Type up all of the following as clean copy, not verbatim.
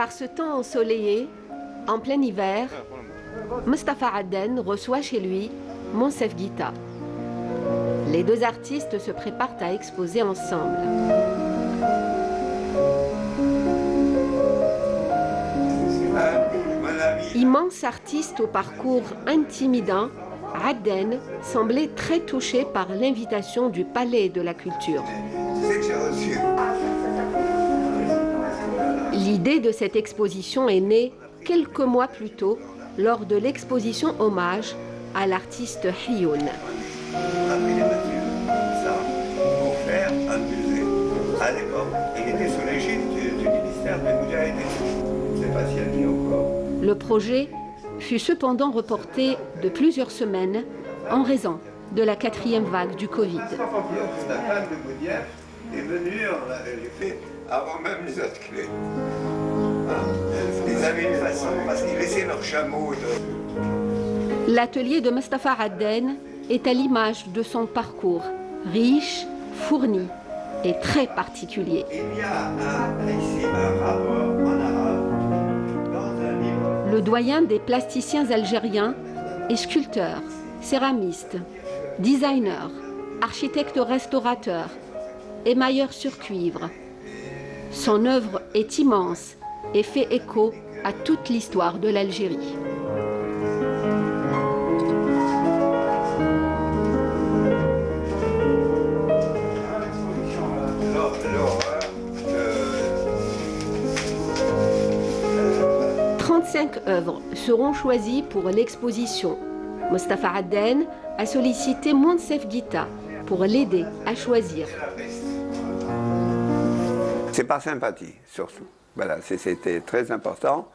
Par ce temps ensoleillé, en plein hiver, Mustapha Adden reçoit chez lui Monsef Guita. Les deux artistes se préparent à exposer ensemble. Immense artiste au parcours intimidant, Adden semblait très touché par l'invitation du Palais de la Culture. L'idée de cette exposition est née quelques mois plus tôt lors de l'exposition hommage à l'artiste Hioun. À l'époque, il était sous l'égide du ministère des Moudjahidines. Je ne sais pas si elle vit encore. Le projet fut cependant reporté de plusieurs semaines en raison de la 4e vague du Covid. La femme de Boudiaf est venue, on l'avait fait avant même les autres clés. Ils avaient une façon, parce qu'ils laissaient leurs chameaux. L'atelier de Mustapha Adden est à l'image de son parcours, riche, fourni et très particulier. Il y a ici un rapport en arabe dans un livre. Le doyen des plasticiens algériens est sculpteur, céramiste, designer, architecte restaurateur, émailleur sur cuivre. Son œuvre est immense et fait écho à toute l'histoire de l'Algérie. « 35 œuvres seront choisies pour l'exposition. Mustapha Adden a sollicité Monsef Guita pour l'aider à choisir. C'est par sympathie, surtout. Voilà, c'était très important.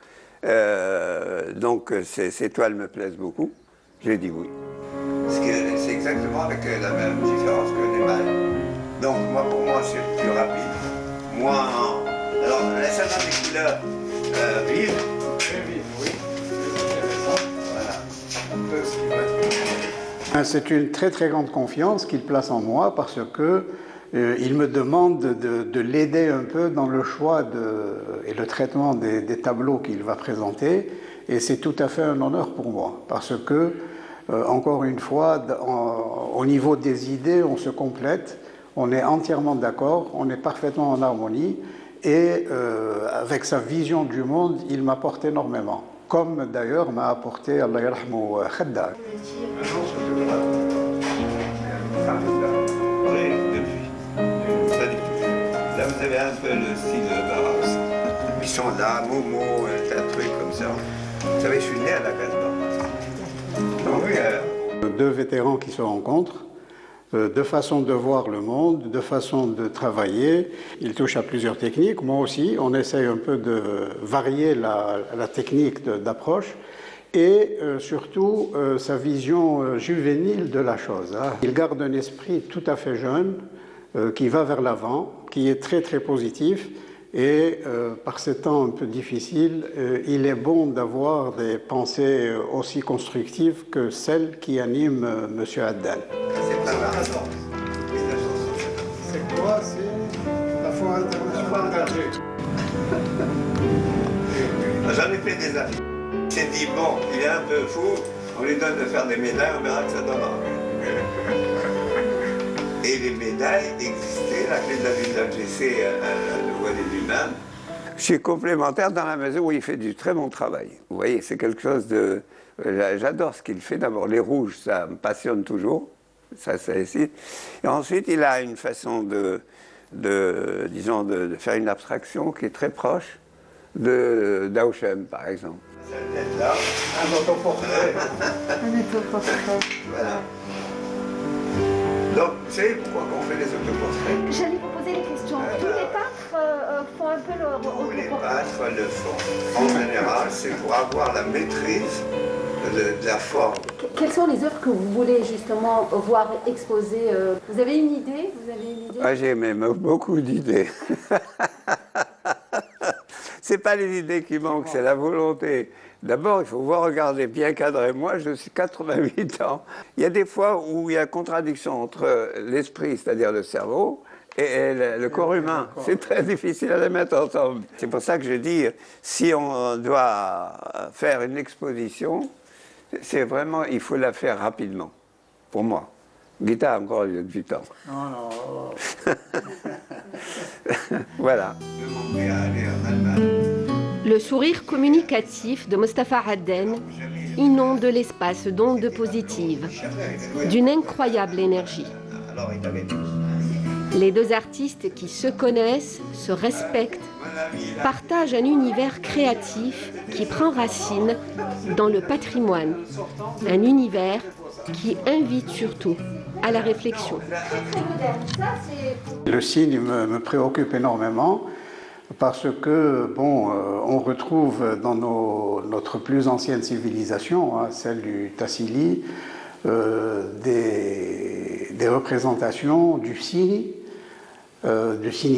Donc, ces toiles me plaisent beaucoup. J'ai dit oui. C'est exactement avec la même différence que l'émail. Donc, pour moi, c'est plus rapide. Alors, laisse-moi des couleurs vives. Très vives, oui. Voilà. C'est une très très grande confiance qu'il place en moi parce que il me demande de l'aider un peu dans le choix et le traitement des tableaux qu'il va présenter. Et c'est tout à fait un honneur pour moi parce que, encore une fois, au niveau des idées, on se complète, on est entièrement d'accord, on est parfaitement en harmonie. Et avec sa vision du monde, il m'apporte énormément. Comme d'ailleurs m'a apporté, Allah yarhamou, Khaddar. Là, vous avez un peu le style Barras. Ils sont là, Momo, un truc comme ça. Vous savez, je suis né à la Casbah. Deux vétérans qui se rencontrent, deux façons de voir le monde, deux façons de travailler. Ils touchent à plusieurs techniques. Moi aussi, on essaye un peu de varier la technique d'approche et surtout sa vision juvénile de la chose. Il garde un esprit tout à fait jeune, qui va vers l'avant, qui est très très positif et par ces temps un peu difficiles, il est bon d'avoir des pensées aussi constructives que celles qui animent M. Adden. C'est pas la raison. C'est quoi? C'est la Foire internationale d'Alger. J'en ai fait des affaires. Il s'est dit, bon, il est un peu fou, on lui donne de faire des médailles, on verra que ça donnera. Et les médailles existaient, la clé de la ville d'Alger, c'est le volet lui-même. Je suis complémentaire dans la mesure où il fait du très bon travail. Vous voyez, c'est quelque chose de... J'adore ce qu'il fait. D'abord, les rouges, ça me passionne toujours. Ça ici. Et ensuite, il a une façon disons, de faire une abstraction qui est très proche d'Auchem, par exemple. Cette là, un autoportrait. Un autoportrait. Voilà. Donc, vous savez pourquoi on fait les autoportraits? J'allais vous poser les questions. Tous les peintres font un peu leur Tous les autoportrait. peintres le font. En général, c'est pour avoir la maîtrise de la forme. Quelles sont les œuvres que vous voulez justement voir exposées? Vous avez une idée? J'ai même beaucoup d'idées. C'est pas les idées qui manquent, c'est la volonté. D'abord, il faut voir regarder bien cadré. Moi, je suis 88 ans. Il y a des fois où il y a contradiction entre l'esprit, c'est-à-dire le cerveau, et le corps humain. C'est très difficile à les mettre ensemble. C'est pour ça que je dis, si on doit faire une exposition, c'est vraiment, il faut la faire rapidement, pour moi. Guita a encore 8 ans. Non, non. Voilà. Le sourire communicatif de Mostafa Adden inonde l'espace d'ondes positives, d'une incroyable énergie. Les deux artistes qui se connaissent, se respectent, partagent un univers créatif qui prend racine dans le patrimoine, un univers qui invite surtout à la réflexion. Le signe me préoccupe énormément parce que, bon, on retrouve dans notre plus ancienne civilisation, hein, celle du Tassili, des représentations du signe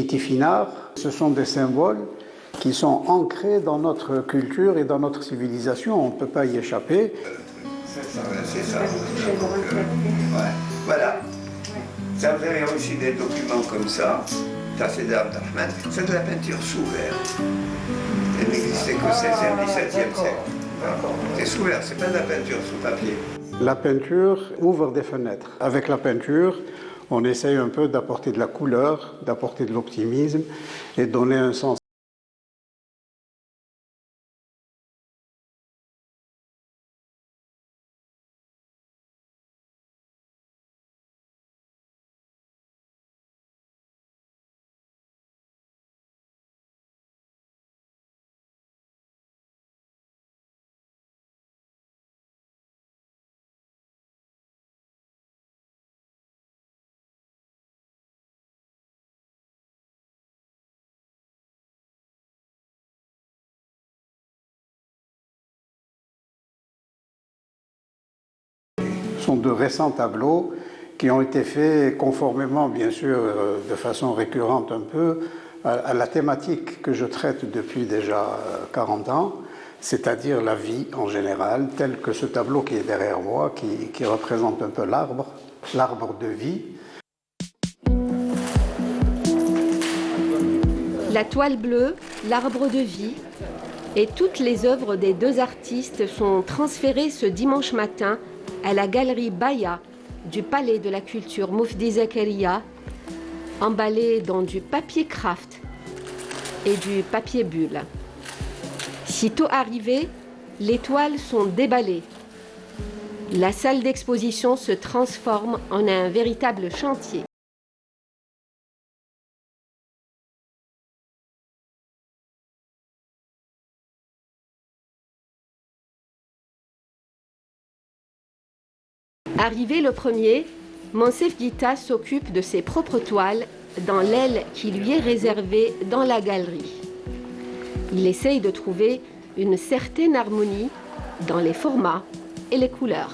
tifinagh. Ce sont des symboles qui sont ancrés dans notre culture et dans notre civilisation. On ne peut pas y échapper. C'est ça. Ouais. Voilà. Ça vous avez aussi des documents comme ça. Ça, c'est d'Abdelrahman. C'est de la peinture sous verre. Elle n'existait qu'au XVIe, XVIIe siècle. C'est sous verre, c'est pas de la peinture sous papier. La peinture ouvre des fenêtres. Avec la peinture, on essaye un peu d'apporter de la couleur, d'apporter de l'optimisme et de donner un sens. Ce sont de récents tableaux qui ont été faits conformément, bien sûr, de façon récurrente un peu, à la thématique que je traite depuis déjà 40 ans, c'est-à-dire la vie en général, tel que ce tableau qui est derrière moi, qui représente un peu l'arbre de vie. La toile bleue, l'arbre de vie et toutes les œuvres des deux artistes sont transférées ce dimanche matin à la galerie Baya du Palais de la Culture Moufdi Zakaria, emballée dans du papier craft et du papier bulle. Sitôt arrivées, les toiles sont déballées. La salle d'exposition se transforme en un véritable chantier. Arrivé le premier, Monsef Guita s'occupe de ses propres toiles dans l'aile qui lui est réservée dans la galerie. Il essaye de trouver une certaine harmonie dans les formats et les couleurs.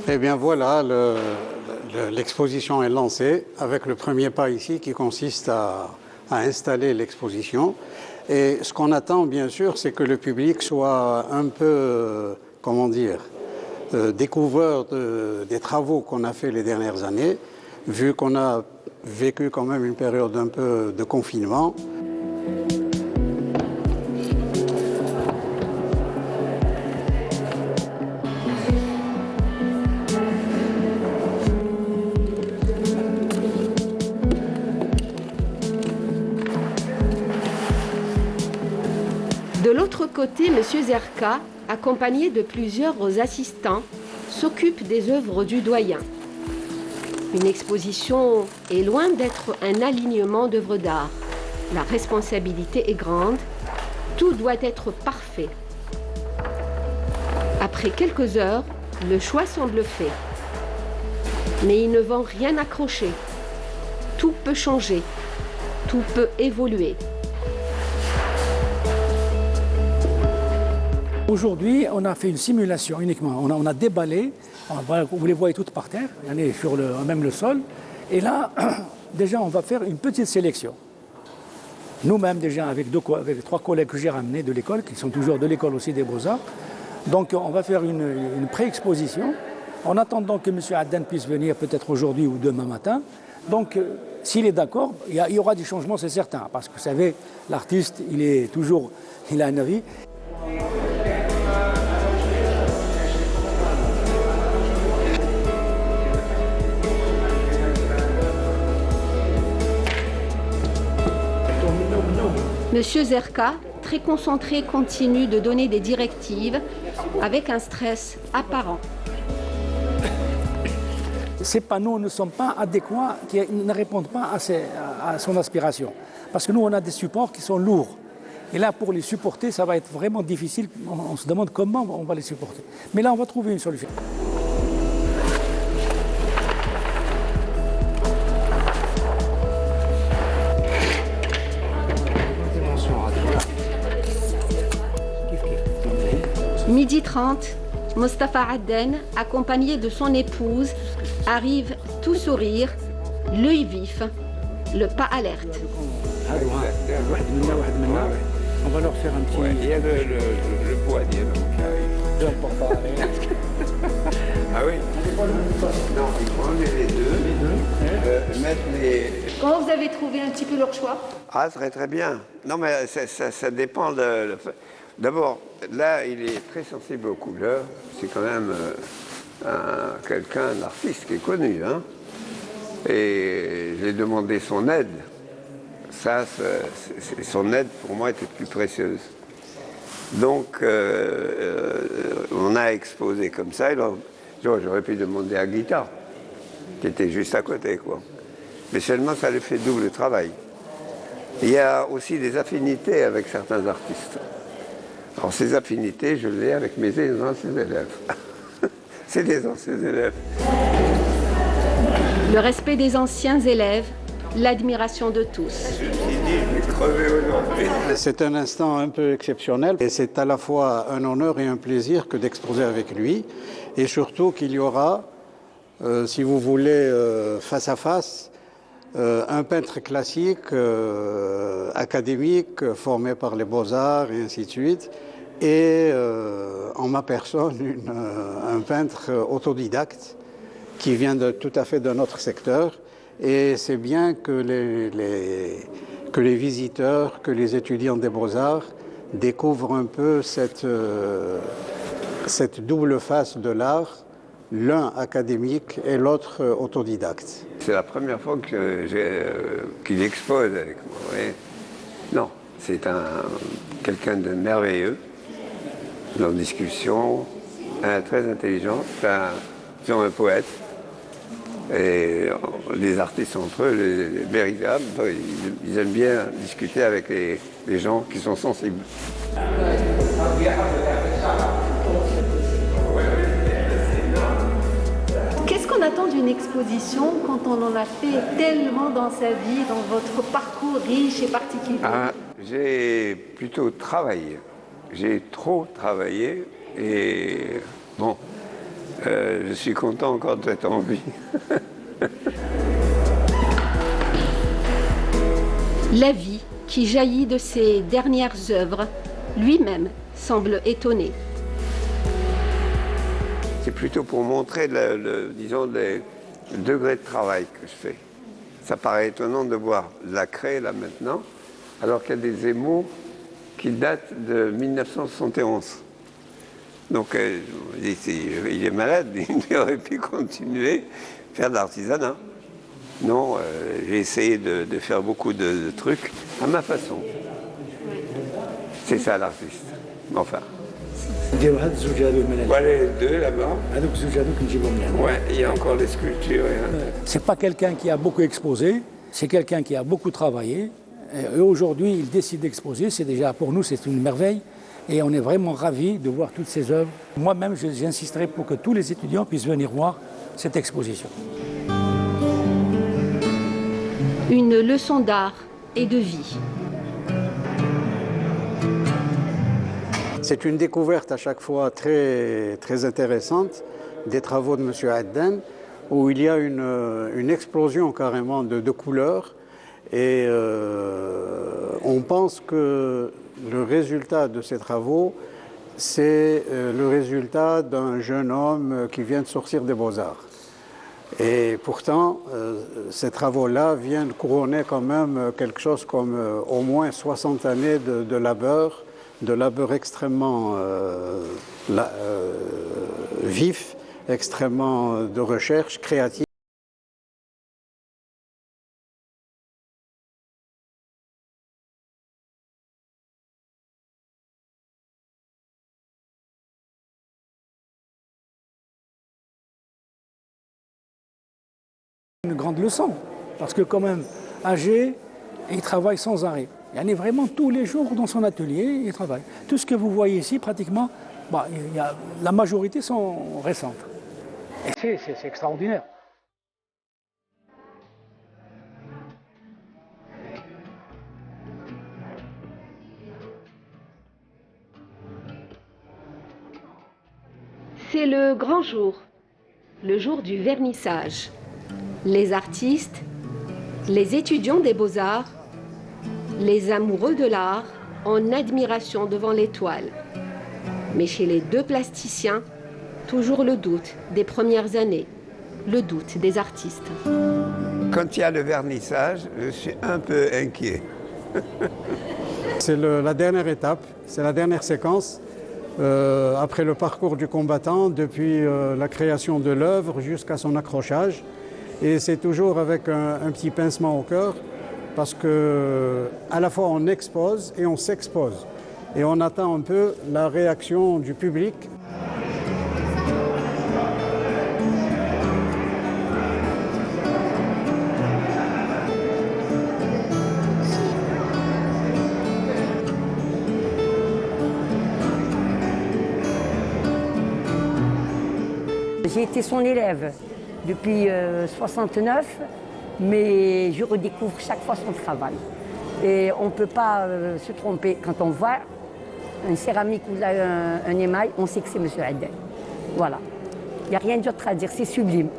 Eh bien voilà, l'exposition est lancée avec le premier pas ici qui consiste à installer l'exposition. Et ce qu'on attend, bien sûr, c'est que le public soit un peu, comment dire, découvreur des travaux qu'on a fait les dernières années, vu qu'on a vécu quand même une période un peu de confinement. De l'autre côté, M. Zerka, accompagné de plusieurs assistants, s'occupe des œuvres du doyen. Une exposition est loin d'être un alignement d'œuvres d'art. La responsabilité est grande, tout doit être parfait. Après quelques heures, le choix semble fait. Mais ils ne vont rien accrocher. Tout peut changer, tout peut évoluer. Aujourd'hui, on a fait une simulation uniquement. On a déballé, vous les voyez toutes par terre, sur même le sol. Et là, déjà, on va faire une petite sélection. Nous-mêmes, déjà, avec 3 collègues que j'ai ramenés de l'école, qui sont toujours de l'école aussi des Beaux-Arts, Donc on va faire une pré-exposition en attendant que M. Adden puisse venir peut-être aujourd'hui ou demain matin. Donc s'il est d'accord, il y aura des changements, c'est certain, parce que vous savez, l'artiste, il a un avis. Monsieur Zerka, très concentré, continue de donner des directives avec un stress apparent. Ces panneaux ne sont pas adéquats, qui ne répondent pas à son aspiration. Parce que nous, on a des supports qui sont lourds. Et là, pour les supporter, ça va être vraiment difficile. On se demande comment on va les supporter. Mais là, on va trouver une solution. Midi 30, Mostafa Adden, accompagné de son épouse, arrive tout sourire, l'œil vif, le pas alerte. On va leur faire un petit... Ouais, il y a le poignet Ah oui. Non, il faut enlever les deux. Mettre les... Comment vous avez trouvé un petit peu leur choix? Ah, très bien. Non, mais ça dépend de... D'abord, là, il est très sensible aux couleurs. C'est quand même quelqu'un, un artiste qui est connu. Hein. Et j'ai demandé son aide. Ça, son aide, pour moi, était plus précieuse. Donc, on a exposé comme ça. J'aurais pu demander à Guita, qui était juste à côté, quoi. Mais seulement, ça lui fait double travail. Il y a aussi des affinités avec certains artistes. Alors, ces affinités, je les ai avec mes anciens élèves. C'est des anciens élèves. Le respect des anciens élèves, l'admiration de tous. Je me suis dit, je vais crever aujourd'hui. C'est un instant un peu exceptionnel et c'est à la fois un honneur et un plaisir que d'exposer avec lui. Et surtout qu'il y aura, si vous voulez, face à face, un peintre classique, académique, formé par les Beaux-Arts et ainsi de suite, et en ma personne, un peintre autodidacte qui vient tout à fait d'un autre secteur. Et c'est bien que les visiteurs, que les étudiants des Beaux-Arts découvrent un peu cette double face de l'art, l'un académique et l'autre autodidacte. C'est la première fois qu'il expose avec moi. Oui. Non, c'est quelqu'un de merveilleux, en discussion, très intelligent, un poète. Et les artistes entre eux, les véritables, ils aiment bien discuter avec les gens qui sont sensibles. Qu'est-ce qu'on attend d'une exposition quand on en a fait tellement dans sa vie, dans votre parcours riche et particulier? J'ai plutôt travaillé. J'ai trop travaillé et bon, je suis content encore d'être en vie. La vie qui jaillit de ses dernières œuvres, lui-même semble étonné. C'est plutôt pour montrer, disons, le degré de travail que je fais. Ça paraît étonnant de voir la craie là maintenant, alors qu'il y a des émaux qui datent de 1971. Donc, il est malade, il aurait pu continuer à faire de l'artisanat. Non, j'ai essayé de faire beaucoup de trucs à ma façon. C'est ça l'artiste. Enfin. Voilà les deux là-bas. Ouais, il y a encore les sculptures. C'est pas quelqu'un qui a beaucoup exposé, c'est quelqu'un qui a beaucoup travaillé. Et aujourd'hui, il décide d'exposer. C'est déjà, pour nous, c'est une merveille. Et on est vraiment ravis de voir toutes ces œuvres. Moi-même, j'insisterai pour que tous les étudiants puissent venir voir cette exposition. Une leçon d'art et de vie. C'est une découverte à chaque fois très, très intéressante des travaux de M. Adden, où il y a une explosion carrément de couleurs. Et on pense que le résultat de ces travaux c'est le résultat d'un jeune homme qui vient de sortir des Beaux-Arts. Et pourtant, ces travaux-là viennent couronner quand même quelque chose comme au moins 60 années de labeur extrêmement vif, extrêmement de recherche créative. Une grande leçon, parce que quand même, âgé, il travaille sans arrêt. Il est vraiment tous les jours dans son atelier, il travaille. Tout ce que vous voyez ici, pratiquement, la majorité sont récentes. Et c'est extraordinaire. C'est le grand jour, le jour du vernissage. Les artistes, les étudiants des beaux-arts, les amoureux de l'art en admiration devant l'étoile. Mais chez les deux plasticiens, toujours le doute des premières années, le doute des artistes. Quand il y a le vernissage, je suis un peu inquiet. C'est la dernière étape, c'est la dernière séquence. Après le parcours du combattant, depuis la création de l'œuvre jusqu'à son accrochage. Et c'est toujours avec un petit pincement au cœur, parce que à la fois on expose et on s'expose. Et on attend un peu la réaction du public. J'ai été son élève depuis 69, mais je redécouvre chaque fois son travail. Et on ne peut pas se tromper. Quand on voit une céramique ou un émail, on sait que c'est M. Addane. Voilà. Il n'y a rien d'autre à dire, c'est sublime.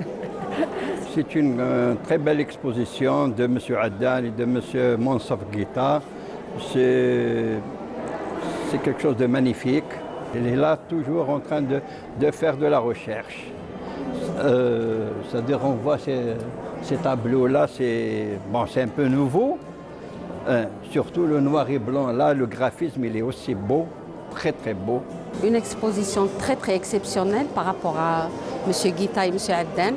C'est une très belle exposition de M. Addane et de M. Monsaf Guita. C'est quelque chose de magnifique. Il est là toujours en train de faire de la recherche. C'est-à-dire on voit ces tableaux-là, c'est un peu nouveau. Surtout le noir et blanc, là, le graphisme, il est aussi beau, très très beau. Une exposition très très exceptionnelle par rapport à M. Guita et M. Addane,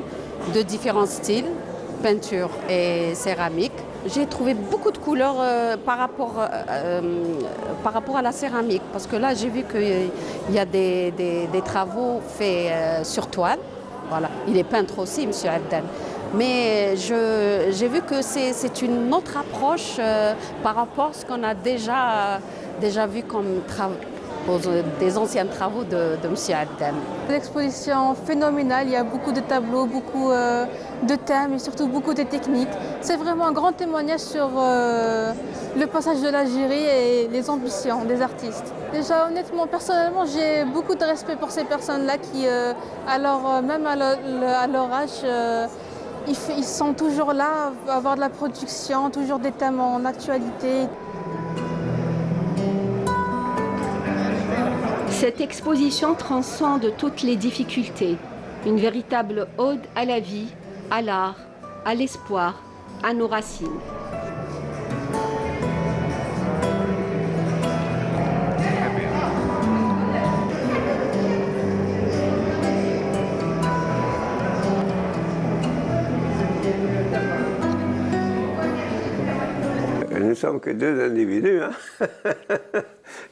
de différents styles, peinture et céramique. J'ai trouvé beaucoup de couleurs par rapport à la céramique, parce que là j'ai vu qu'il y a des travaux faits sur toile. Voilà. Il est peintre aussi, M. Addane. Mais j'ai vu que c'est une autre approche par rapport à ce qu'on a déjà vu comme des anciens travaux de M. Addane. L'exposition phénoménale, il y a beaucoup de tableaux, beaucoup de thèmes et surtout beaucoup de techniques. C'est vraiment un grand témoignage sur le passage de l'Algérie et les ambitions des artistes. Déjà honnêtement, personnellement, j'ai beaucoup de respect pour ces personnes-là qui, même à leur âge, ils sont toujours là à avoir de la production, toujours des thèmes en actualité. Cette exposition transcende toutes les difficultés. Une véritable ode à la vie, à l'art, à l'espoir, à nos racines. Nous ne sommes que deux individus. Hein.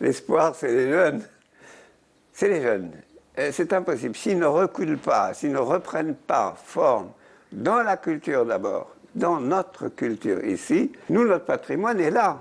L'espoir, c'est les jeunes. C'est les jeunes. C'est impossible. S'ils ne reculent pas, s'ils ne reprennent pas forme dans la culture d'abord, dans notre culture ici, nous, notre patrimoine est là.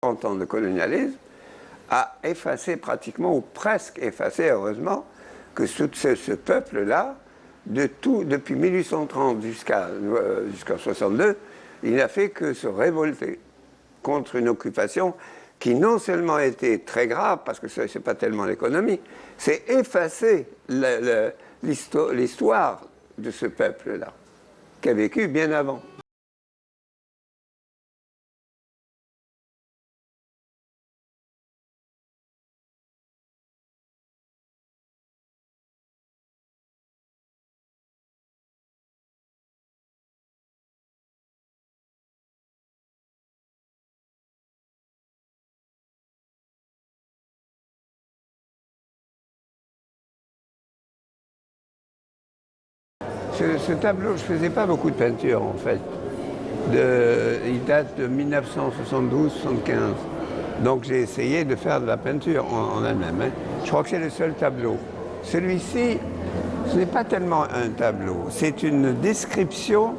En temps de colonialisme, a effacé pratiquement, ou presque effacé, heureusement, que ce peuple-là, depuis 1830 jusqu'à 62, il n'a fait que se révolter contre une occupation qui non seulement était très grave, parce que ce n'est pas tellement l'économie, c'est effacer l'histoire de ce peuple-là, qui a vécu bien avant. Ce tableau, je ne faisais pas beaucoup de peinture en fait. Il date de 1972-75. Donc j'ai essayé de faire de la peinture en elle-même. Hein. Je crois que c'est le seul tableau. Celui-ci, ce n'est pas tellement un tableau, c'est une description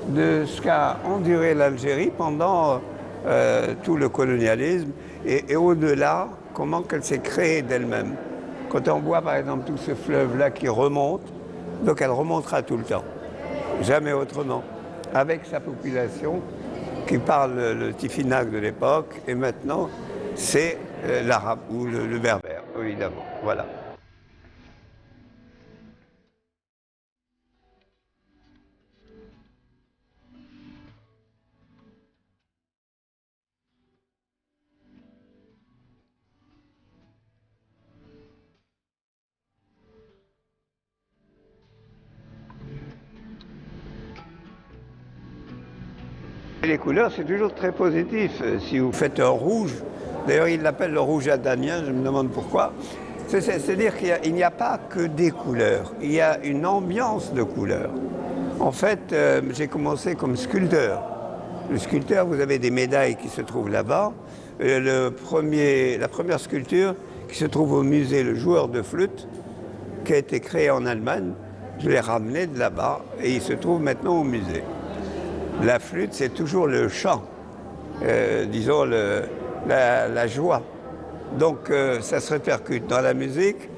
de ce qu'a enduré l'Algérie pendant tout le colonialisme et au-delà, comment qu'elle s'est créée d'elle-même. Quand on voit par exemple tout ce fleuve-là qui remonte, donc elle remontera tout le temps, jamais autrement, avec sa population qui parle le tifinagh de l'époque, et maintenant c'est l'arabe ou le berbère, évidemment. Voilà. Les couleurs, c'est toujours très positif. Si vous faites un rouge, d'ailleurs il l'appelle le rouge adanien, je me demande pourquoi, c'est-à-dire qu'il n'y a pas que des couleurs, il y a une ambiance de couleurs. En fait, j'ai commencé comme sculpteur. Le sculpteur, vous avez des médailles qui se trouvent là-bas. La première sculpture qui se trouve au musée, le joueur de flûte, qui a été créé en Allemagne, je l'ai ramené de là-bas et il se trouve maintenant au musée. La flûte, c'est toujours le chant, disons la joie. Donc ça se répercute dans la musique,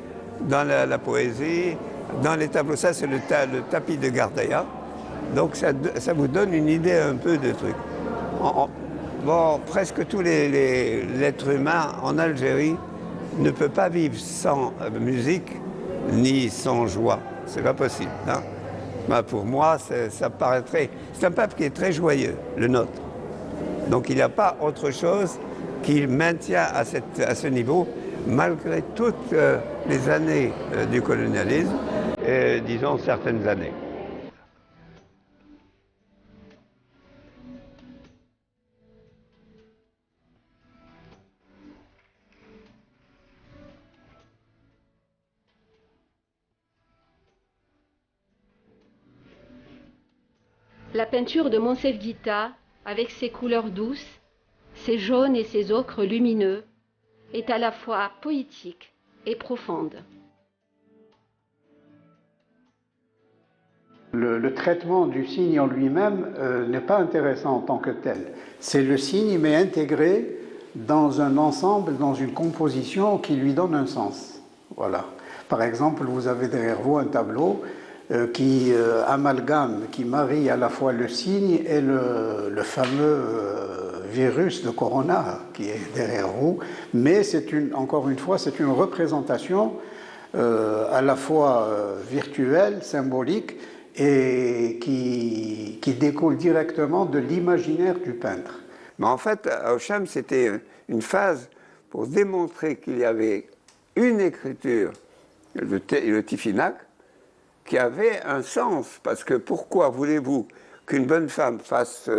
dans la poésie, dans les tableaux. Ça, c'est le tapis de Gardaya. Donc ça vous donne une idée un peu de truc. Bon, presque tous les êtres humains en Algérie ne peuvent pas vivre sans musique ni sans joie. C'est pas possible. Hein? Ben pour moi, ça paraîtrait... C'est un peuple qui est très joyeux, le nôtre. Donc il n'y a pas autre chose qui maintient à ce niveau, malgré toutes les années du colonialisme, disons certaines années. La peinture de Monsef Guita, avec ses couleurs douces, ses jaunes et ses ocres lumineux, est à la fois poétique et profonde. Le traitement du signe en lui-même n'est pas intéressant en tant que tel. C'est le signe, mais intégré dans un ensemble, dans une composition qui lui donne un sens. Voilà. Par exemple, vous avez derrière vous un tableau qui amalgame, qui marie à la fois le signe et le fameux virus de Corona qui est derrière vous. Mais encore une fois, c'est une représentation à la fois virtuelle, symbolique, et qui découle directement de l'imaginaire du peintre. Mais en fait, à Auchan, c'était une phase pour démontrer qu'il y avait une écriture, le tifinagh, qui avait un sens. Parce que pourquoi voulez-vous qu'une bonne femme fasse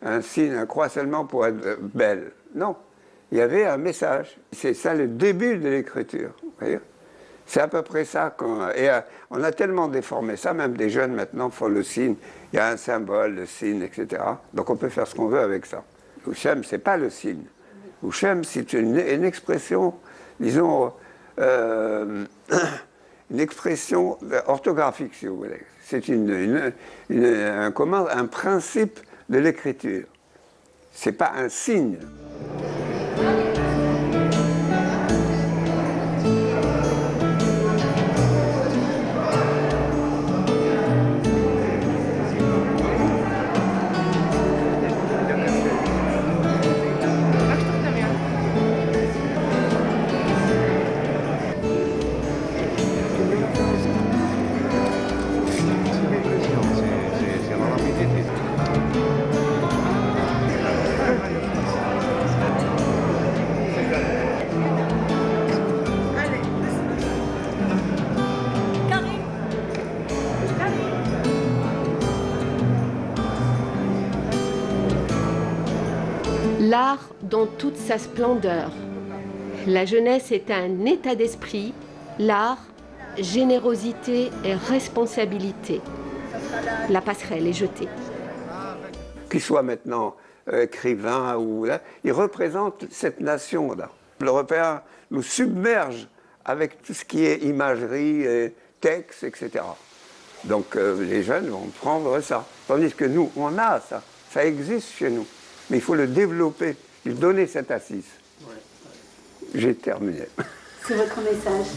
un signe, un croix seulement pour être belle? Non, il y avait un message. C'est ça le début de l'écriture. C'est à peu près ça. Et on a tellement déformé ça, même des jeunes maintenant font le signe. Il y a un symbole, le signe, etc. Donc on peut faire ce qu'on veut avec ça. Ouchem, ce n'est pas le signe. Ouchem, c'est une expression, disons, une expression orthographique, si vous voulez. C'est un principe de l'écriture. Ce n'est pas un signe. L'art dans toute sa splendeur. La jeunesse est un état d'esprit, l'art, générosité et responsabilité. La passerelle est jetée. Qu'il soit maintenant écrivain ou là, il représente cette nation-là. L'Européen nous submerge avec tout ce qui est imagerie, texte, etc. Donc les jeunes vont prendre ça. Tandis que nous, on a ça. Ça existe chez nous. Mais il faut le développer, lui donner cette assise. Ouais. J'ai terminé. C'est votre message.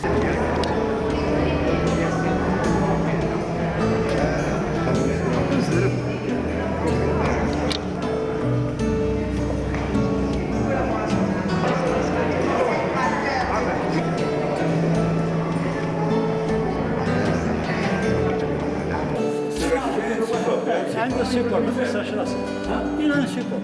عنده السكر ما تنساش راسك. ها؟ إلى السكر.